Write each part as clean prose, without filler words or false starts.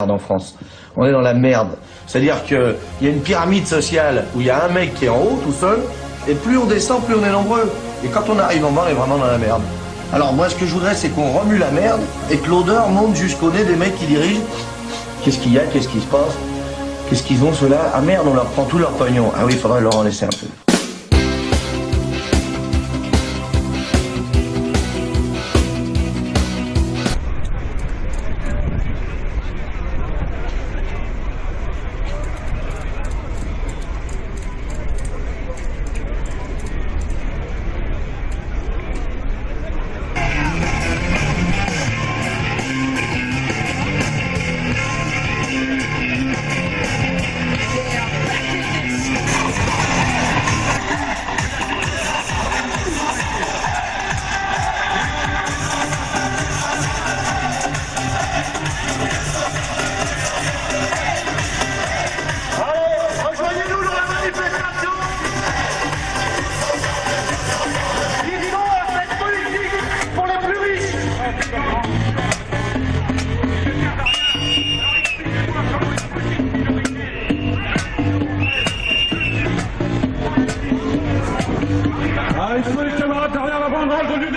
En France. On est dans la merde. C'est-à-dire qu'il y a une pyramide sociale où il y a un mec qui est en haut tout seul, et plus on descend, plus on est nombreux. Et quand on arrive en bas, on est vraiment dans la merde. Alors moi, ce que je voudrais, c'est qu'on remue la merde et que l'odeur monte jusqu'au nez des mecs qui dirigent. Qu'est-ce qu'il y a? Qu'est-ce qui se passe? Qu'est-ce qu'ils ont ceux-là? Ah merde, on leur prend tout leur pognon. Ah oui, il faudrait leur en laisser un peu. Il faut les camarades derrière la banderole de l'UD.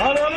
Alors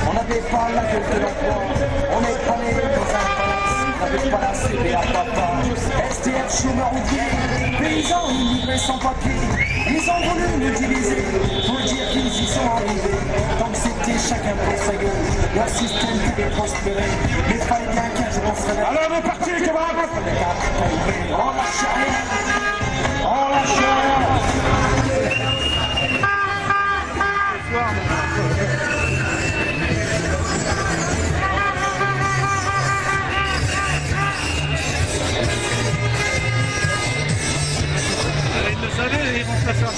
on n'avait pas la gueule de l'emploi, on est cramé dans un palace, on n'avait pas la CV à papa, STF, chômeur ouvrier, paysans immigrés sans papier, ils ont voulu nous diviser, faut dire qu'ils y sont arrivés, tant que c'était chacun pour sa gueule, leur système devait prospérer, mais fallait bien qu'un jour on se réveille. allez, on est parti les camarades. On lâche rien, on lâche rien. Ils le savaient, ils vont se la faire.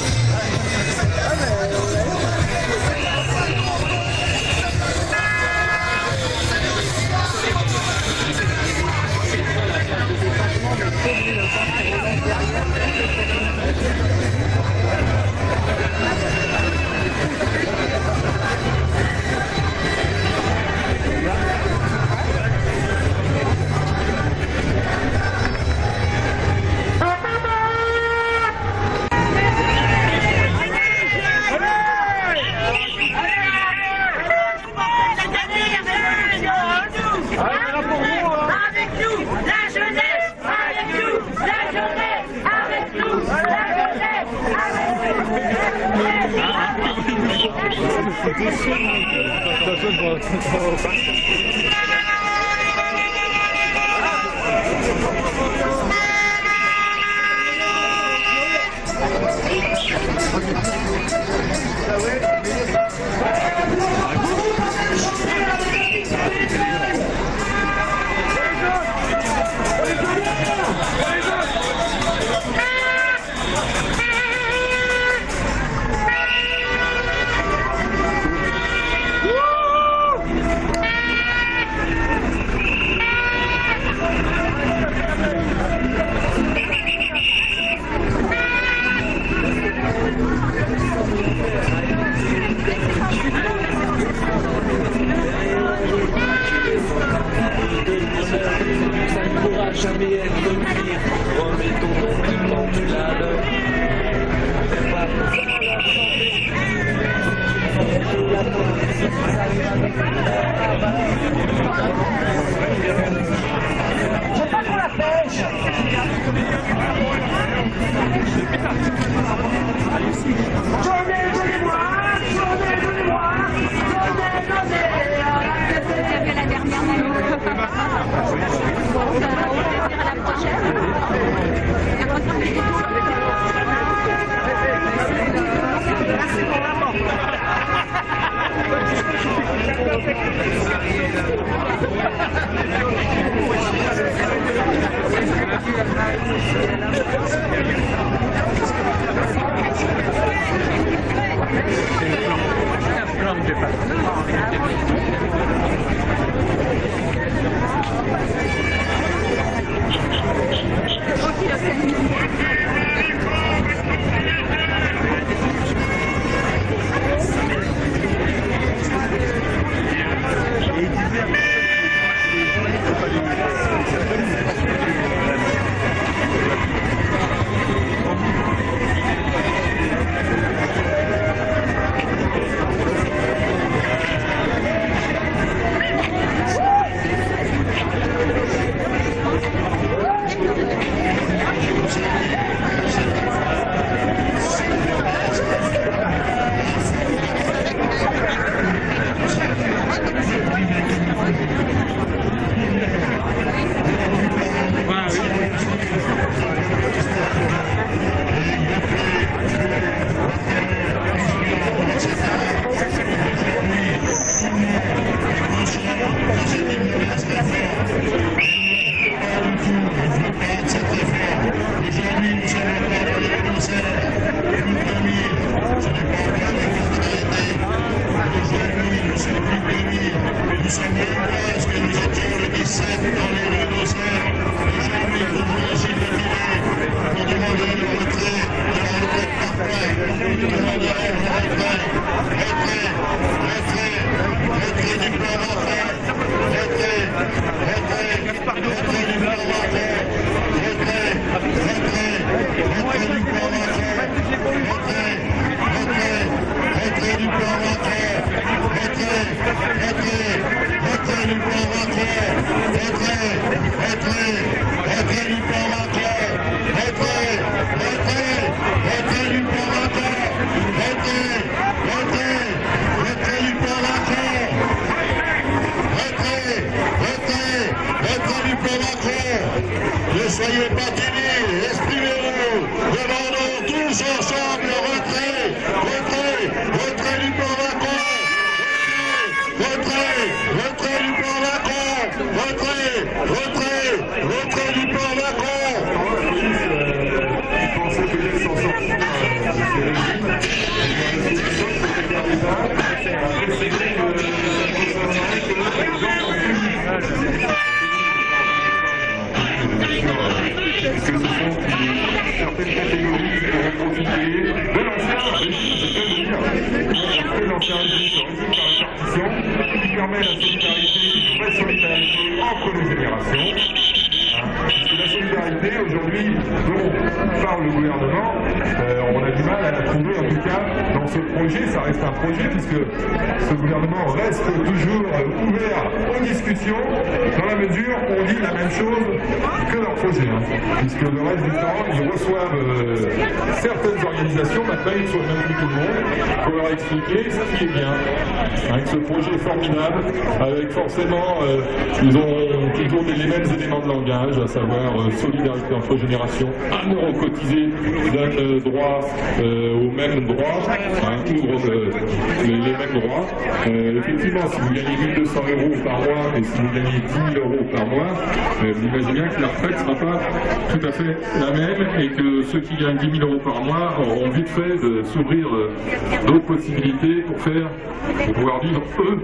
J'ai pas trop la pêche. Donnez-moi. La dernière à la prochaine. Ne soyez pas timides, exprimez-vous, demandons tous ensemble le retrait, retrait du plan Macron, retrait du plan Macron, retrait du plan Macron. Ils pensaient peut-être s'en sortir que ce sont certaines catégories qui pourront profiter de l'ancien régime, qui permet la solidarité, une vraie solidarité entre les générations. La solidarité, aujourd'hui, dont parle le gouvernement, on a du mal à la trouver, en tout cas, dans ce projet. Ça reste un projet, puisque ce gouvernement reste toujours ouvert aux discussions, dans la mesure où on dit la même chose que leur projet. Puisque le reste du temps, ils reçoivent certaines organisations, maintenant ils ne reçoivent même plus tout le monde, pour leur expliquer ce qui est bien. Avec ce projet formidable, avec forcément, ils ont toujours les mêmes éléments de langage, à savoir solidarité entre générations, 1 euro cotisé donne droit aux mêmes droits, ouvre les mêmes droits. Effectivement, si vous gagnez 1 200 € par mois et si vous gagnez 10 000 € par mois, vous imaginez bien que la retraite ne sera pas tout à fait la même et que ceux qui gagnent 10 000 € par mois auront vite fait de s'ouvrir d'autres possibilités pour pouvoir vivre, eux,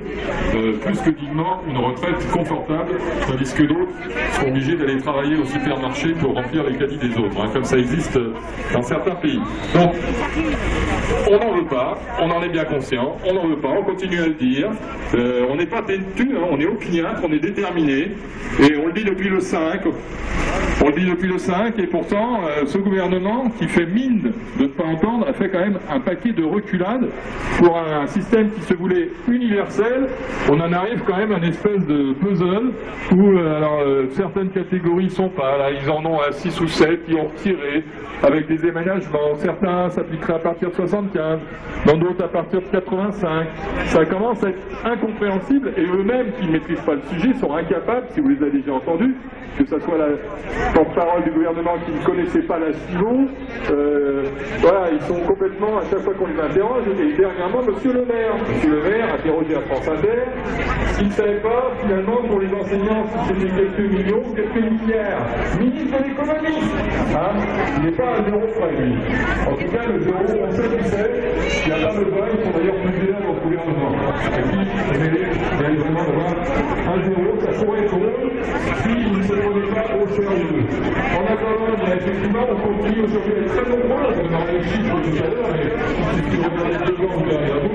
plus que dignement, une retraite confortable, tandis que d'autres sont obligés d'aller travailler au supermarché pour remplir les caddies des autres, comme ça existe dans certains pays. Donc, on n'en veut pas, on en est bien conscient, on n'en veut pas, on continue à le dire, on n'est pas têtu, on est opiniâtre, on est déterminé, et on le dit depuis le 5, On le dit depuis le 5, et pourtant, ce gouvernement, qui fait mine de ne pas entendre, a fait quand même un paquet de reculades pour un système qui se voulait universel. On en arrive quand même à une espèce de puzzle où certaines catégories sont pas là, ils en ont à 6 ou 7 qui ont retiré avec des déménagements. Certains s'appliqueraient à partir de 75, dans d'autres à partir de 85. Ça commence à être incompréhensible et eux-mêmes qui ne maîtrisent pas le sujet sont incapables, si vous les avez déjà entendus, que ce soit la porte-parole du gouvernement qui ne connaissait pas la STIVO, voilà, ils sont complètement, à chaque fois qu'on les interroge, et dernièrement, Monsieur le maire, interrogé à France Inter, il ne savait pas, finalement, pour les enseignants, si c'était quelques millions, quelques milliards. Ministre de l'économie, hein, il n'est pas à 0 près, lui. En tout cas, le 0, on sait qui c'est, il n'y a pas besoin, ils sont d'ailleurs plus élèves dans le gouvernement. Et puis, il y a vraiment d'avoir un 0, ça pourrait être drôle, s'il ne se prenait pas au sérieux. En attendant, effectivement, on continue aujourd'hui à être très nombreux, on a les chiffres tout à l'heure, mais il suffit de regarder devant ou derrière vous.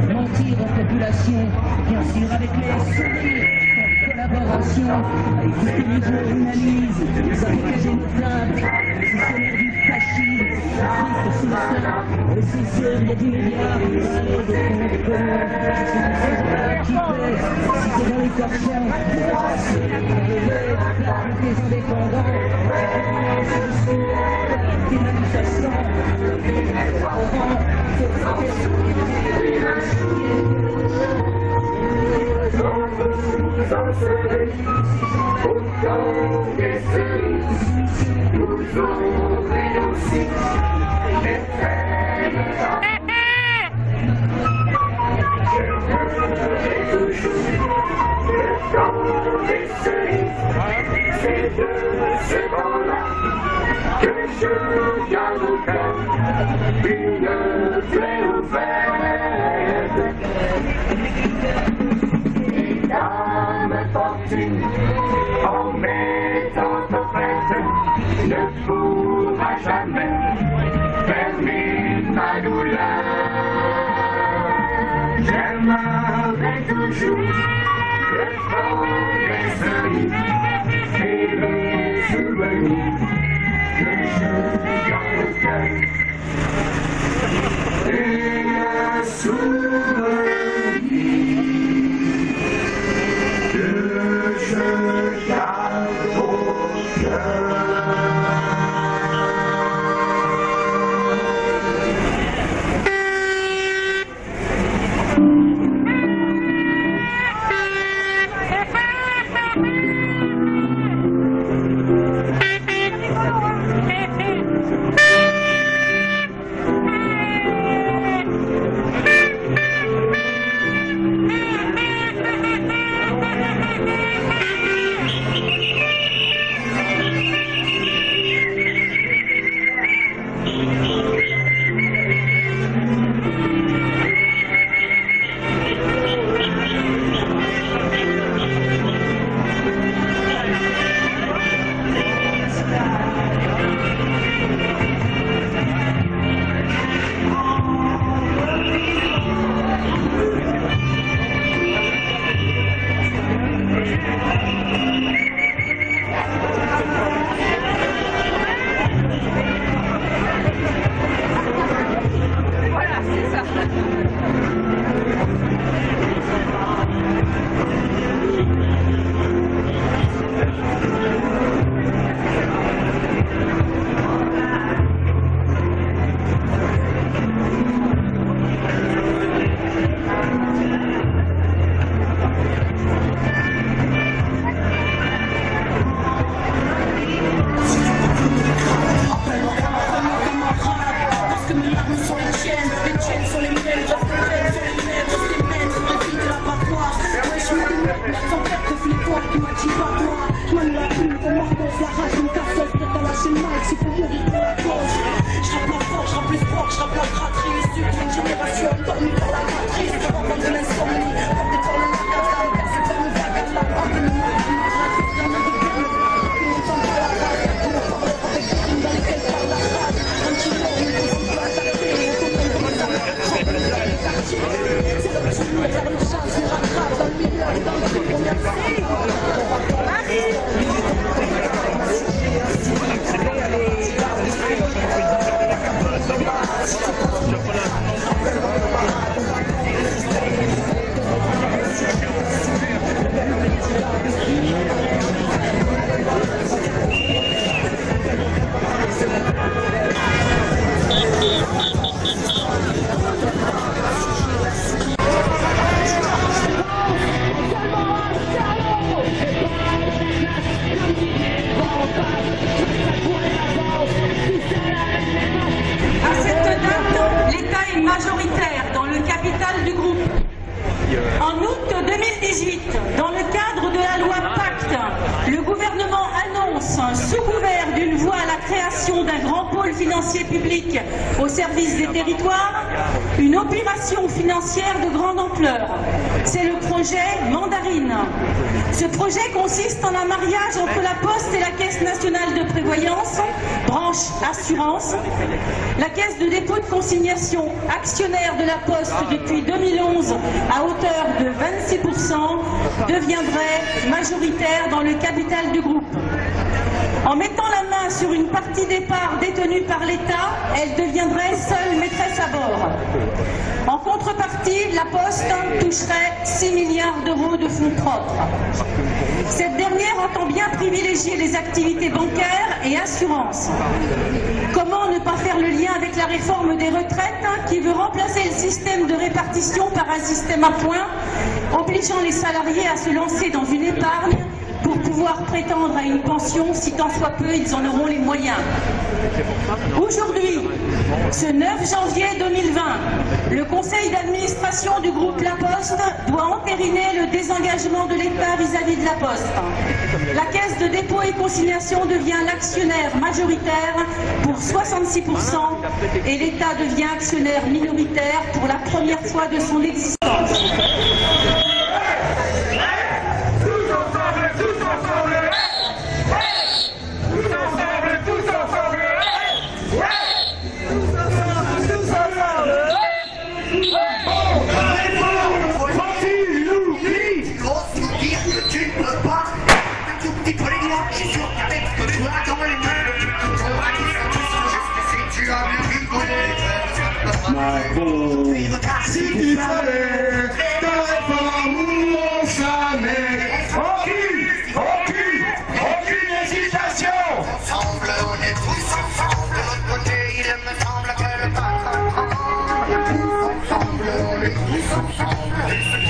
Mentir aux populations, bien sûr avec les sourires, en collaboration, à écouter les journalistes, vous avez que j'ai une plainte, le fonctionnaire du fascisme, triste sous le sein, et c'est sûr, il y a 10 milliards, allez de compte commun, je suis un soldat qui paie, si c'est dans les torchons, les races, la plaque des indépendants, je suis des manifestants, C'est de ce temps-là que je garde au cœur une plaie ouverte. Et dame fortune, en mettant en fête, ne pourra jamais fermer ma douleur. J'aimerai toujours le fond des cerises et les souvenirs que je garde au cœur. Et un souvenir que je garde au cœur. majoritaire dans le capital du groupe. En août 2018, dans le cadre de la loi Pacte, le gouvernement annonce, sous couvert d'une voie à la création d'un grand pôle financier public au service des territoires, une opération financière de grande ampleur. C'est le projet Mandarine. Ce projet consiste en un mariage entre la Poste et la Caisse nationale de prévoyance, branche assurance. La Caisse de dépôt de consignation, actionnaire de la Poste depuis 2011 à hauteur de 26%, deviendrait majoritaire dans le capital du groupe. En mettant la main sur une partie des parts détenues par l'État, elle deviendrait seule maîtresse à bord. En contrepartie, la Poste toucherait 6 milliards d'euros de fonds propres. Cette dernière entend bien privilégier les activités bancaires et assurances. Comment ne pas faire le lien avec la réforme des retraites qui veut remplacer le système de répartition par un système à points, obligeant les salariés à se lancer dans une épargne pour pouvoir prétendre à une pension si tant soit peu ils en auront les moyens. Aujourd'hui, ce 9 janvier 2020, le conseil d'administration du groupe La Poste doit entériner le désengagement de l'État vis-à-vis de la Poste. La Caisse de dépôt et consignation devient l'actionnaire majoritaire pour 66% et l'État devient actionnaire minoritaire pour la première fois de son existence. Si tu savais, t'aurais pas mon jamais. Aucune hésitation. Ensemble, on est tous ensemble. De l'autre côté, il me semble que le pas ensemble, on est tous ensemble.